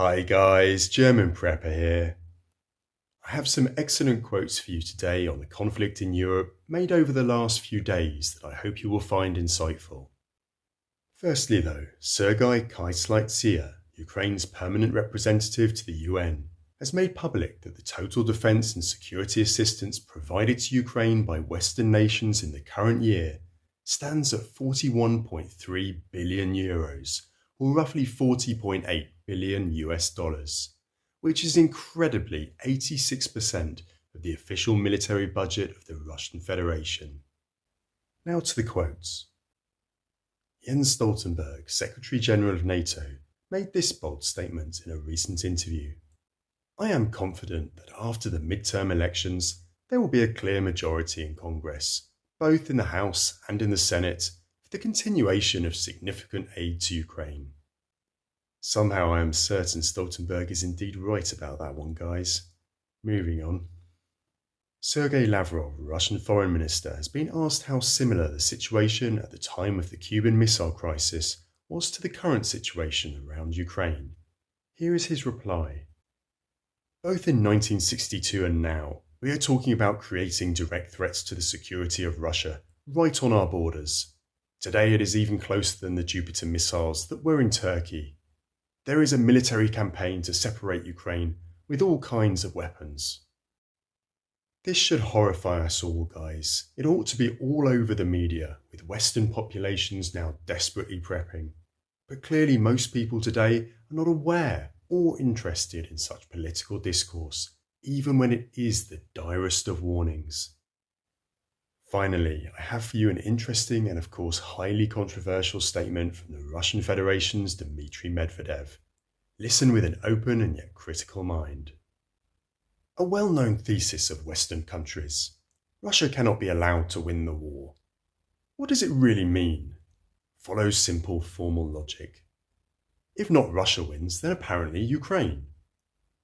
Hi guys, German Prepper here. I have some excellent quotes for you today on the conflict in Europe made over the last few days that I hope you will find insightful. Firstly though, Sergei Kyslytsia, Ukraine's permanent representative to the UN, has made public that the total defence and security assistance provided to Ukraine by Western nations in the current year stands at 41.3 billion euros, or roughly 40.8 billion US dollars, which is incredibly 86% of the official military budget of the Russian Federation. Now to the quotes. Jens Stoltenberg, Secretary General of NATO, made this bold statement in a recent interview. I am confident that after the midterm elections, there will be a clear majority in Congress, both in the House and in the Senate, for the continuation of significant aid to Ukraine. Somehow I am certain Stoltenberg is indeed right about that one, guys. Moving on. Sergei Lavrov, Russian Foreign Minister, has been asked how similar the situation at the time of the Cuban Missile Crisis was to the current situation around Ukraine. Here is his reply. Both in 1962 and now, we are talking about creating direct threats to the security of Russia, right on our borders. Today it is even closer than the Jupiter missiles that were in Turkey. There is a military campaign to separate Ukraine with all kinds of weapons. This should horrify us all, guys. It ought to be all over the media, with Western populations now desperately prepping. But clearly most people today are not aware or interested in such political discourse, even when it is the direst of warnings. Finally, I have for you an interesting and of course highly controversial statement from the Russian Federation's Dmitry Medvedev. Listen with an open and yet critical mind. A well-known thesis of Western countries: Russia cannot be allowed to win the war. What does it really mean? Follows simple formal logic. If not Russia wins, then apparently Ukraine.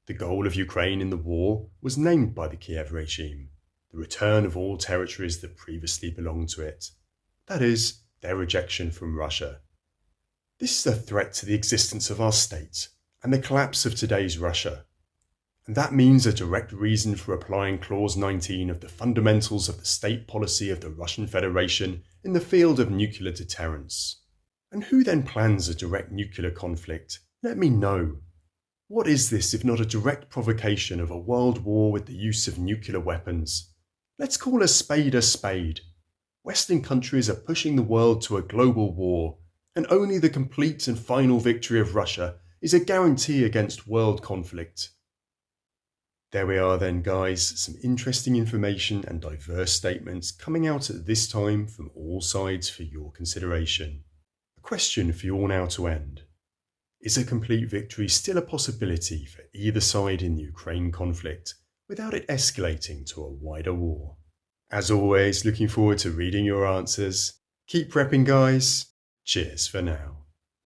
The goal of Ukraine in the war was named by the Kiev regime: the return of all territories that previously belonged to it. That is, their rejection from Russia. This is a threat to the existence of our state and the collapse of today's Russia. And that means a direct reason for applying Clause 19 of the fundamentals of the state policy of the Russian Federation in the field of nuclear deterrence. And who then plans a direct nuclear conflict? Let me know. What is this if not a direct provocation of a world war with the use of nuclear weapons? Let's call a spade a spade. Western countries are pushing the world to a global war, and only the complete and final victory of Russia is a guarantee against world conflict. There we are then, guys, some interesting information and diverse statements coming out at this time from all sides for your consideration. A question for you all now to end. Is a complete victory still a possibility for either side in the Ukraine conflict, without it escalating to a wider war? As always, looking forward to reading your answers. Keep prepping, guys. Cheers for now.